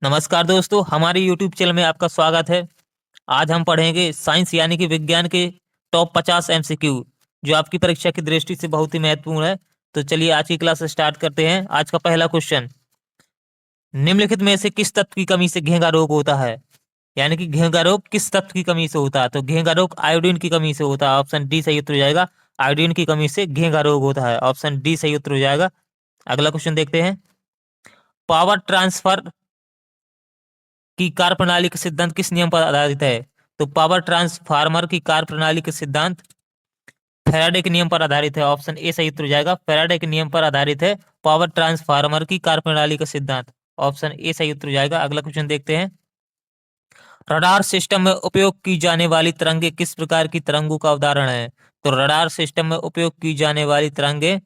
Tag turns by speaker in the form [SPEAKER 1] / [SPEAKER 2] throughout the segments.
[SPEAKER 1] नमस्कार दोस्तों, हमारे YouTube चैनल में आपका स्वागत है। आज हम पढ़ेंगे साइंस यानी कि विज्ञान के टॉप 50 एमसीक्यू जो आपकी परीक्षा की दृष्टि से बहुत ही महत्वपूर्ण है। तो चलिए आज की क्लास स्टार्ट करते हैं। आज का पहला क्वेश्चन, निम्नलिखित में से किस तत्व की कमी से घेंगा रोग होता है? यानी कि घेंगा रोग किस तत्व की कमी से होता है? तो घेंगा रोग आयोडीन की कमी से होता है। ऑप्शन डी सही उत्तर हो जाएगा। आयोडीन की कमी से घेंगा रोग होता है। ऑप्शन डी सही उत्तर हो जाएगा। अगला क्वेश्चन देखते हैं। पावर ट्रांसफर की कार्यप्रणाली का सिद्धांत किस नियम पर आधारित है? तो पावर ट्रांसफार्मर की कार्यप्रणाली का सिद्धांत फैराडे के नियम पर आधारित है। ऑप्शन ए सही उत्तर हो जाएगा। फैराडे के नियम पर आधारित है पावर ट्रांसफार्मर की कार्यप्रणाली का सिद्धांत। ऑप्शन ए सही उत्तर हो जाएगा। अगला क्वेश्चन देखते हैं। रडार सिस्टम में उपयोग की जाने वाली तरंगे किस प्रकार की तरंगों का उदाहरण है? तो रडार सिस्टम में उपयोग की जाने वाली तरंगे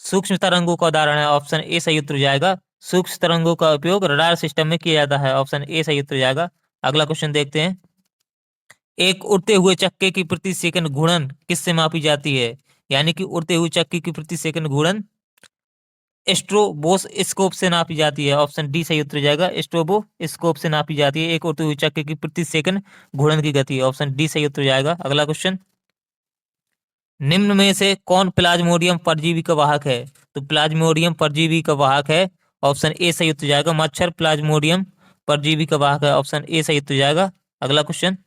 [SPEAKER 1] सूक्ष्म तरंगों का उदाहरण है। ऑप्शन ए सही उत्तर हो जाएगा। सूक्ष्म तरंगों का उपयोग रडार सिस्टम में किया जाता है। ऑप्शन ए सही उत्तर हो जाएगा। अगला क्वेश्चन देखते हैं। एक उड़ते हुए चक्के की प्रति सेकंड घूर्णन किससे मापी जाती है? यानी कि उड़ते हुए चक्के की प्रति सेकंड घूर्णन स्ट्रोबोस स्कोप से नापी जाती है। ऑप्शन डी सही उत्तर हो जाएगा। स्ट्रोबो स्कोप से नापी जाती है एक उड़ते हुए चक्के की प्रति सेकंड घूर्णन की गति। ऑप्शन डी सही उत्तर हो जाएगा। अगला क्वेश्चन, निम्न में से कौन प्लाज्मोडियम परजीवी का वाहक है? तो प्लाज्मोडियम परजीवी का वाहक है। ऑप्शन ए सही उत्तर हो जाएगा। मच्छर प्लाज्मोडियम परजीवी का वाहक है। ऑप्शन ए सही उत्तर हो जाएगा। अगला क्वेश्चन,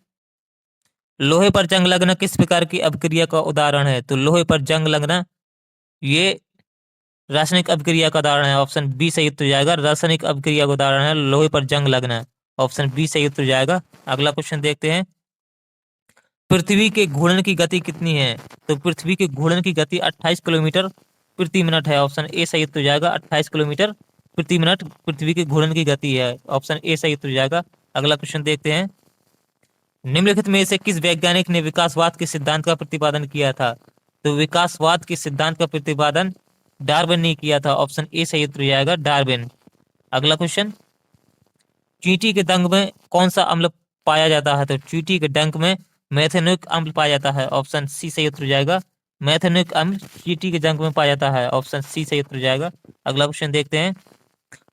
[SPEAKER 1] लोहे पर जंग लगना किस प्रकार की अभिक्रिया का उदाहरण है? तो लोहे पर जंग लगना ये रासायनिक अभिक्रिया का उदाहरण है। ऑप्शन बी सही उत्तर हो जाएगा। रासायनिक अभिक्रिया का उदाहरण है लोहे पर जंग लगना। ऑप्शन बी सही उत्तर हो जाएगा। अगला क्वेश्चन देखते हैं। पृथ्वी के घूर्णन की गति कितनी है? तो पृथ्वी के घूर्णन की गति 28 किलोमीटर प्रति मिनट है। ऑप्शन ए सही उत्तर हो जाएगा। 28 किलोमीटर प्रति मिनट पृथ्वी के घूर्णन की गति है। ऑप्शन ए सही उत्तर हो जाएगा। अगला क्वेश्चन देखते हैं। निम्नलिखित में से किस वैज्ञानिक ने विकासवाद के सिद्धांत का प्रतिपादन किया था? तो विकासवाद के सिद्धांत का प्रतिपादन डार्विन ने किया था। ऑप्शन ए सही उत्तर हो जाएगा। डार्विन। अगला क्वेश्चन, चींटी के डंक में कौन सा अम्ल पाया जाता है? तो चींटी के डंक में मेथेनोइक अम्ल पाया जाता है। ऑप्शन सी सही उत्तर हो जाएगा। मेथेनोइक अम्ल चींटी के डंक में पाया जाता है। ऑप्शन सी सही उत्तर हो जाएगा। अगला क्वेश्चन देखते हैं।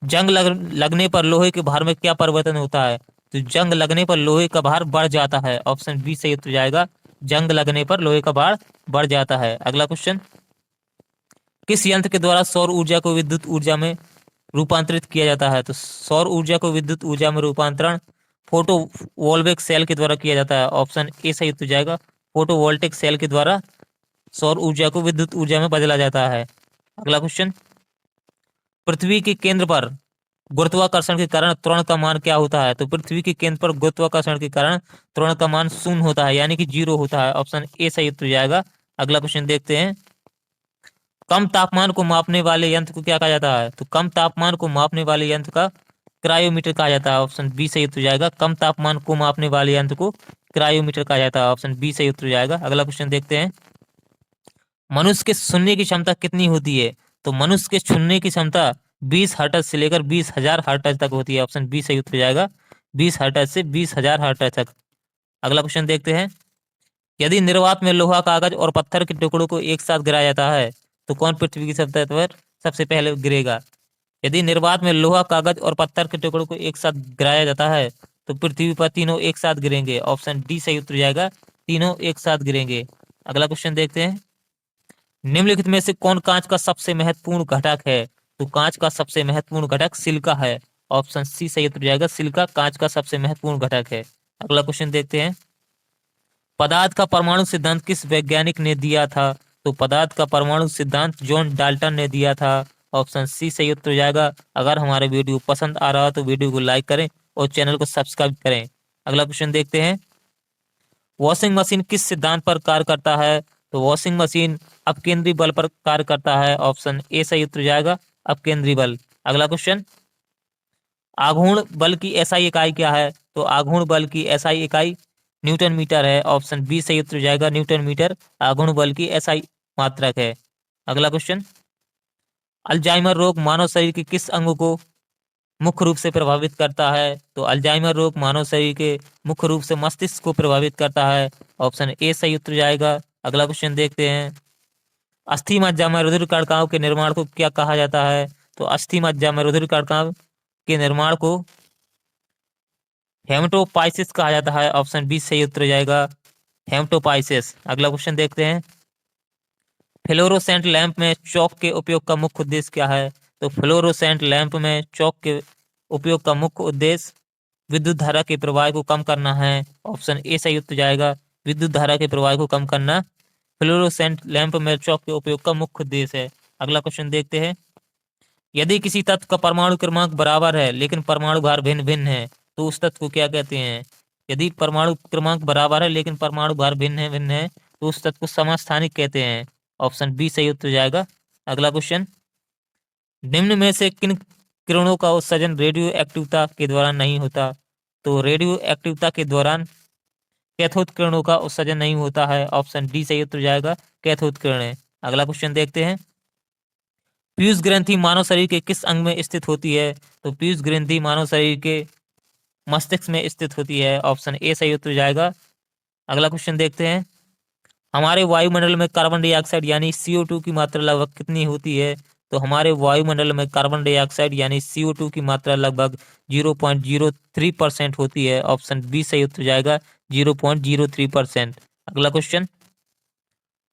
[SPEAKER 1] जंग लगने पर लोहे के भार में क्या परिवर्तन होता है? तो जंग लगने पर लोहे का भार बढ़ जाता है। ऑप्शन बी सही उत्तर हो जाएगा। जंग लगने पर लोहे का भार बढ़ जाता है। अगला क्वेश्चन, किस यंत्र के द्वारा सौर ऊर्जा को विद्युत ऊर्जा में रूपांतरित किया जाता है? तो सौर ऊर्जा को विद्युत ऊर्जा में रूपांतरण फोटो वोल्टेइक सेल के द्वारा किया जाता है। ऑप्शन ए सही उत्तर हो जाएगा। फोटो वोल्टेइक सेल के द्वारा सौर ऊर्जा को विद्युत ऊर्जा में बदला जाता है। अगला क्वेश्चन, पृथ्वी के केंद्र पर गुरुत्वाकर्षण के कारण त्वरण का मान क्या होता है? तो पृथ्वी के केंद्र पर गुरुत्वाकर्षण के कारण त्वरण का मान शून्य होता है, यानी कि 0 होता है। ऑप्शन ए सही उत्तर हो जाएगा। अगला क्वेश्चन देखते हैं। कम तापमान को मापने वाले यंत्र को क्या कहा जाता है? तो कम तापमान को मापने वाले यंत्र का क्रायोमीटर कहा जाता है। ऑप्शन बी सही उत्तर हो जाएगा। कम तापमान को मापने वाले यंत्र को क्रायोमीटर कहा जाता है। ऑप्शन बी सही उत्तर हो जाएगा। अगला क्वेश्चन देखते हैं। मनुष्य के सुनने की क्षमता कितनी होती है? तो मनुष्य के सुनने की क्षमता 20 हर्ट्ज से लेकर 20,000 हर्ट्ज तक होती है। ऑप्शन बी सही उत्तर हो जाएगा। 20 हर्ट्ज से 20,000 हर्ट्ज तक। अगला क्वेश्चन देखते हैं। यदि निर्वात में लोहा कागज और पत्थर के टुकड़ों को एक साथ गिराया जाता है तो कौन पृथ्वी की सतह पर सबसे पहले गिरेगा? यदि निर्वात में लोहा कागज और पत्थर के टुकड़ों को एक साथ गिराया जाता है तो पृथ्वी पर तीनों एक साथ गिरेंगे। ऑप्शन डी सही उत्तर हो जाएगा। तीनों एक साथ गिरेंगे। अगला क्वेश्चन देखते हैं। निम्नलिखित में से कौन कांच का सबसे महत्वपूर्ण घटक है? तो कांच का सबसे महत्वपूर्ण घटक सिलिका है। ऑप्शन सी सही उत्तर हो जाएगा। सिलिका कांच का सबसे महत्वपूर्ण घटक है। अगला क्वेश्चन देखते हैं। पदार्थ का परमाणु सिद्धांत किस वैज्ञानिक ने दिया था? तो पदार्थ का परमाणु सिद्धांत जॉन डाल्टन ने दिया था। ऑप्शन सी सही उत्तर हो जाएगा। अगर हमारे वीडियो पसंद आ रहा हो तो वीडियो को लाइक करें और चैनल को सब्सक्राइब करें। अगला क्वेश्चन देखते हैं। वॉशिंग मशीन किस सिद्धांत पर कार्य करता है? तो वॉशिंग मशीन अपकेंद्री बल पर कार्य करता है। ऑप्शन ए सही उत्तर हो जाएगा। अपकेंद्री बल। अगला क्वेश्चन, आघूर्ण बल की एसआई इकाई क्या है? तो आघूर्ण बल की एसआई इकाई न्यूटन मीटर है। ऑप्शन बी सही उत्तर हो जाएगा। न्यूटन मीटर आघूर्ण बल की एसआई मात्रक है। अगला क्वेश्चन, अल्जाइमर रोग मानव शरीर के किस अंग को मुख्य रूप से प्रभावित करता है? तो अल्जाइमर रोग मानव शरीर के मुख्य रूप से मस्तिष्क को प्रभावित करता है। ऑप्शन ए सही उत्तर जाएगा। अगला क्वेश्चन देखते हैं। अस्थि मज्जा में रुधिर कणिकाओं के निर्माण को क्या कहा जाता है? तो अस्थि मज्जा में रुधिर कणिकाओं के निर्माण को हेमेटोपाइसिस कहा जाता है। ऑप्शन बी सही उत्तर हो जाएगा, हेमेटोपाइसिस। अगला क्वेश्चन देखते हैं, फ्लोरोसेंट लैंप में चौक के उपयोग का मुख्य उद्देश्य क्या है? तो फ्लोरोसेंट लैंप में चौक के उपयोग का मुख्य उद्देश्य विद्युत धारा के प्रवाह को कम करना है। ऑप्शन ए सही उत्तर जाएगा, विद्युत धारा के प्रवाह को कम करना फ्लोरोसेंट लैंप में चौक के उपयोग का मुख्य उद्देश्य है। अगला क्वेश्चन देखते हैं, यदि किसी तत्व का परमाणु क्रमांक बराबर है लेकिन परमाणु भार भिन्न भिन्न है तो उस तत्व को क्या कहते हैं? यदि परमाणु क्रमांक बराबर है लेकिन परमाणु भार भिन्न है तो उस तत्व को समस्थानिक कहते हैं। ऑप्शन बी सही उत्तर जाएगा। अगला क्वेश्चन, निम्न में से किन किरणों का उत्सर्जन रेडियो एक्टिवता के दौरान नहीं होता? तो रेडियो एक्टिवता के दौरान कैथोड किरणों का उत्सर्जन नहीं होता है। ऑप्शन डी सही उत्तर जाएगा, कैथोड किरणें। अगला क्वेश्चन देखते हैं, पीयूष ग्रंथि मानव शरीर के किस अंग में स्थित होती है? तो पीयूष ग्रंथि मानव शरीर के मस्तिष्क में स्थित होती है। ऑप्शन ए सही उत्तर जाएगा। अगला क्वेश्चन देखते हैं, हमारे वायुमंडल में कार्बन डाइऑक्साइड यानी CO2 की मात्रा लगभग कितनी होती है? तो हमारे वायुमंडल में कार्बन डाइऑक्साइड यानी CO2 की मात्रा लगभग 0.03% होती है। ऑप्शन बी सही उत्तर जाएगा, 0.03%। अगला क्वेश्चन,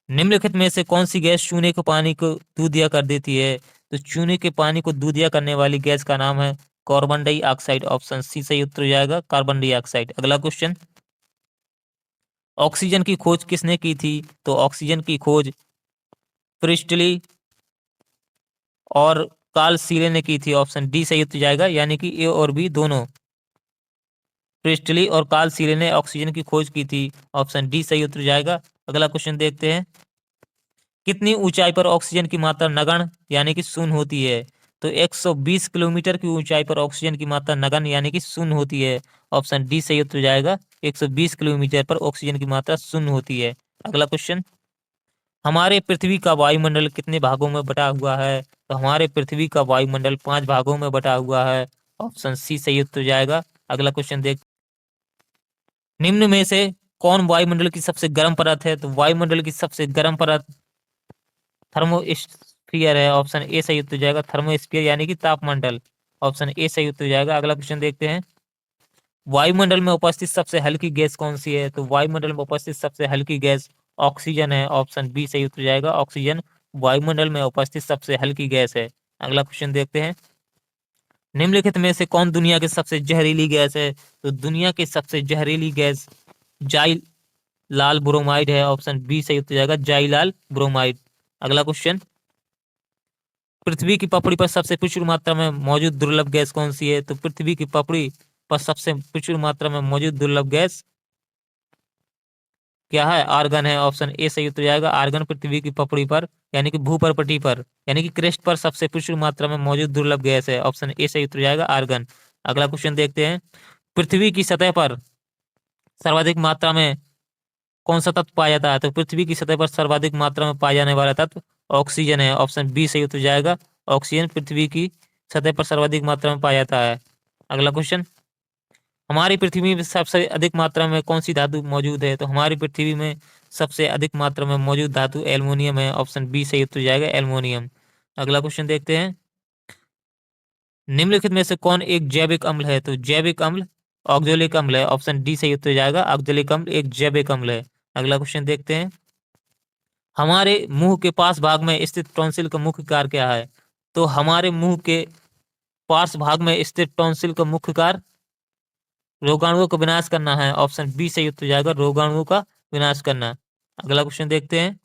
[SPEAKER 1] निम्नलिखित में से कौन सी गैस चूने के पानी को दूधिया कर देती है? तो चूने के पानी को दूधिया करने वाली गैस का नाम है कार्बन डाइऑक्साइड। ऑप्शन सी सही उत्तर जाएगा, कार्बन डाइऑक्साइड। अगला क्वेश्चन, ऑक्सीजन की खोज किसने की थी? तो ऑक्सीजन की खोज प्रिस्टली और कार्ल सीले ने की थी। ऑप्शन डी सही उत्तर जाएगा, यानी कि ए और बी दोनों, प्रिस्टली और कार्ल सीले ने ऑक्सीजन की खोज की थी। ऑप्शन डी सही उत्तर जाएगा। अगला क्वेश्चन देखते हैं, कितनी ऊंचाई पर ऑक्सीजन की मात्रा नगण्य यानी कि शून्य होती है? तो 120 किलोमीटर की ऊंचाई पर ऑक्सीजन की मात्रा नगण्य यानी कि शून्य होती है। ऑप्शन डी सही उत्तर जाएगा, 120 किलोमीटर पर ऑक्सीजन की मात्रा शून्य होती है। अगला क्वेश्चन, हमारे पृथ्वी का वायुमंडल कितने भागों में बटा हुआ है? तो हमारे पृथ्वी का वायुमंडल 5 भागों में बटा हुआ है। ऑप्शन सी सही उत्तर जाएगा। अगला क्वेश्चन देख, निम्न में से कौन वायुमंडल की सबसे गर्म परत है? तो वायुमंडल की सबसे गर्म परत थर्मोस्फीयर है। ऑप्शन ए सही उत्तर जाएगा, थर्मोस्फीयर यानी कि तापमंडल। ऑप्शन ए सही उत्तर जाएगा। अगला क्वेश्चन देखते हैं, वायुमंडल में उपस्थित सबसे हल्की गैस कौन सी है? तो वायुमंडल में उपस्थित सबसे हल्की गैस ऑक्सीजन है। ऑप्शन बी सही उत्तर जाएगा, ऑक्सीजन वायुमंडल में उपस्थित सबसे हल्की गैस है। अगला क्वेश्चन देखते हैं, निम्नलिखित में से कौन दुनिया की सबसे जहरीली गैस है? तो दुनिया की सबसे जहरीली गैस जाई लाल ब्रोमाइड है। ऑप्शन बी सही उत्तर जाएगा, जाई लाल ब्रोमाइड। अगला क्वेश्चन, पृथ्वी की पपड़ी पर सबसे प्रचुर मात्रा में मौजूद दुर्लभ गैस कौन सी है? तो पृथ्वी की पपड़ी पर सबसे प्रचुर मात्रा में मौजूद दुर्लभ गैस क्या है? आर्गन है। ऑप्शन ए सही उत्तर जाएगा, आर्गन पृथ्वी की पपड़ी पर यानी कि भूपर्पटी पर यानी कि क्रेस्ट पर सबसे प्रचुर मात्रा में मौजूद दुर्लभ गैस है। ऑप्शन ए सही उत्तर जाएगा, आर्गन। अगला क्वेश्चन देखते हैं, पृथ्वी की सतह पर सर्वाधिक मात्रा में कौन सा तत्व पाया जाता है? तो पृथ्वी की सतह पर सर्वाधिक मात्रा में पाया जाने वाला तत्व ऑक्सीजन है। ऑप्शन बी सही उत्तर जाएगा, ऑक्सीजन पृथ्वी की सतह पर सर्वाधिक मात्रा में पाया जाता है। अगला क्वेश्चन, हमारी पृथ्वी में सबसे अधिक मात्रा में कौन सी धातु मौजूद है? तो हमारी पृथ्वी में सबसे अधिक मात्रा में मौजूद धातु एल्युमिनियम है। ऑप्शन बी सही उत्तर जाएगा, एल्युमिनियम। अगला क्वेश्चन देखते हैं, निम्नलिखित में से कौन एक जैविक अम्ल है? तो जैविक अम्ल ऑक्जेलिक अम्ल है। ऑप्शन डी सही उत्तर जाएगा, ऑक्जेलिक अम्ल एक जैविक अम्ल है। अगला क्वेश्चन देखते हैं, हमारे मुंह के पास भाग में स्थित टॉन्सिल का मुख्य कार्य क्या है? तो हमारे मुंह के पार्श्व भाग में स्थित टॉन्सिल का मुख्य कार्य रोगाणुओं का विनाश करना है। ऑप्शन बी सही उत्तर जाएगा, रोगाणुओं का विनाश करना। अगला क्वेश्चन देखते हैं,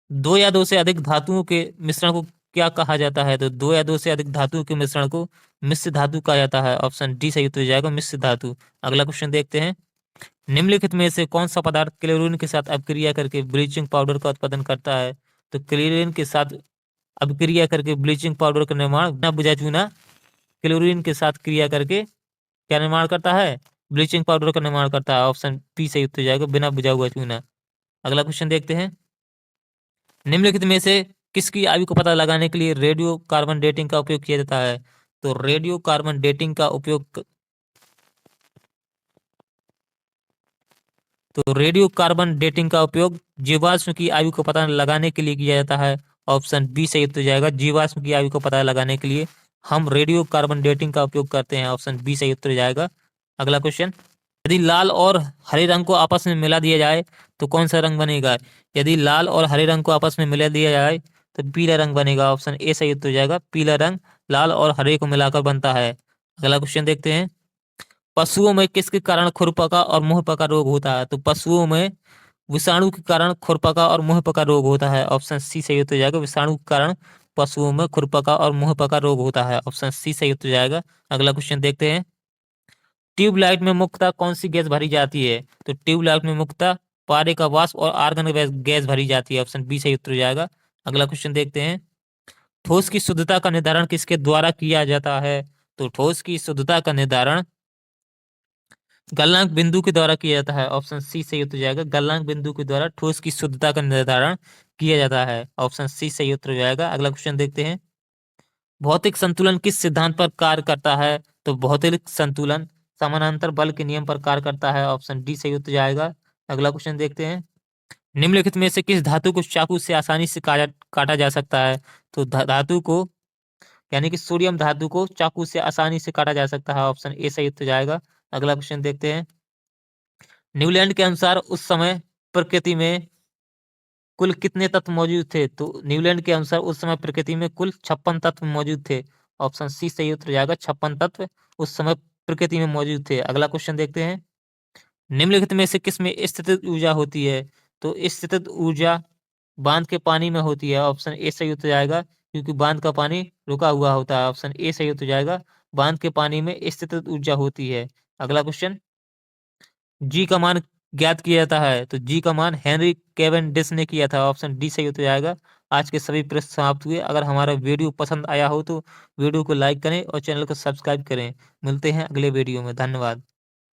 [SPEAKER 1] दो या दो से अधिक धातुओं के मिश्रण को क्या कहा जाता है? तो दो या दो से अधिक धातुओं के मिश्रण को मिश्र धातु कहा जाता है। ऑप्शन डी सही उत्तर जाएगा, मिश्र धातु। अगला क्वेश्चन देखते हैं, निम्नलिखित में से कौन सा पदार्थ क्लोरीन के साथ अभिक्रिया करके ब्लीचिंग पाउडर का उत्पादन करता है? तो क्लोरीन के साथ अभिक्रिया करके ब्लीचिंग पाउडर का निर्माण बिना बुझा चूना क्लोरीन के साथ क्रिया करके क्या निर्माण करता है? ब्लीचिंग पाउडर का निर्माण करता है। ऑप्शन पी सही उत्तर जाएगा, बिना बुझा हुआ चूना। अगला क्वेश्चन देखते हैं, निम्नलिखित में से किसकी आयु का पता लगाने के लिए रेडियो कार्बन डेटिंग का उपयोग किया जाता है? तो रेडियो कार्बन डेटिंग का उपयोग जीवाश्म की आयु का पता लगाने के लिए किया जाता है। ऑप्शन बी सही उत्तर जाएगा, जीवाश्म की आयु का पता लगाने के लिए हम रेडियो कार्बन डेटिंग का उपयोग करते हैं। ऑप्शन बी सही उत्तर हो जाएगा। अगला क्वेश्चन, यदि लाल और हरे रंग को आपस में मिला दिया जाए तो कौन सा रंग बनेगा? यदि लाल और हरे रंग को आपस में मिला दिया जाए तो पीला रंग बनेगा। ऑप्शन ए सही उत्तर हो जाएगा। पीला रंग लाल और हरे को मिलाकर बनता है। अगला क्वेश्चन देखते हैं, पशुओं में किसके कारण खुरपका और मुंहपका रोग होता है? तो पशुओं में विषाणु के कारण खुरपका और मुंहपका रोग होता है। ऑप्शन सी सही उत्तर हो जाएगा। विषाणु के कारण पशुओं में खुरपका और मुंहपका रोग होता है। ऑप्शन सी सही उत्तर हो जाएगा। अगला क्वेश्चन देखते हैं, ट्यूबलाइट में मुख्यतः कौन सी गैस भरी जाती है? तो ट्यूबलाइट में मुख्यतः पारे का वाष्प और आर्गन गैस भरी जाती है। ऑप्शन बी सही उत्तर हो जाएगा। अगला क्वेश्चन देखते हैं, ठोस की शुद्धता का निर्धारण किसके द्वारा किया जाता है? तो ठोस की शुद्धता का निर्धारण गलनांक बिंदु के द्वारा किया जाता है। ऑप्शन सी सही उत्तर हो जाएगा। गलनांक बिंदु के द्वारा ठोस की शुद्धता का निर्धारण किया जाता है। ऑप्शन सी सही उत्तर हो जाएगा। अगला क्वेश्चन देखते हैं, भौतिक संतुलन किस सिद्धांत पर कार्य करता है? तो भौतिक संतुलन समानांतर बल के नियम पर कार्य करता है। ऑप्शन डी सही उत्तर जाएगा। अगला क्वेश्चन देखते हैं, निम्नलिखित में से किस धातु को चाकू से आसानी से काटा जा सकता है? तो धातु को यानी कि सोडियम धातु को चाकू से आसानी से काटा जा सकता है। ऑप्शन ए सही उत्तर जाएगा। अगला क्वेश्चन देखते हैं, न्यूलैंड के अनुसार उस समय प्रकृति में कुल कितने तत्व मौजूद थे? तो न्यूलैंड के अनुसार उस समय प्रकृति में कुल 56 तत्व मौजूद थे। ऑप्शन सी सही उत्तर जाएगा। 56 तत्व उस समय प्रकृति में मौजूद थे। अगला क्वेश्चन देखते हैं, निम्नलिखित में से किसमें स्थितिज ऊर्जा होती है? तो स्थितिज ऊर्जा बांध के पानी में होती है। ऑप्शन ए सही उत्तर जाएगा, क्योंकि बांध का पानी रुका हुआ होता है। ऑप्शन ए सही उत्तर जाएगा। बांध के पानी में स्थितिज ऊर्जा होती है। अगला क्वेश्चन, जी का मान ज्ञात किया जाता है? तो जी का मान हेनरी कैवेंडिश ने किया था। ऑप्शन डी सही उत्तर जाएगा। आज के सभी प्रश्न समाप्त हुए। अगर हमारा वीडियो पसंद आया हो तो वीडियो को लाइक करें और चैनल को सब्सक्राइब करें। मिलते हैं अगले वीडियो में। धन्यवाद।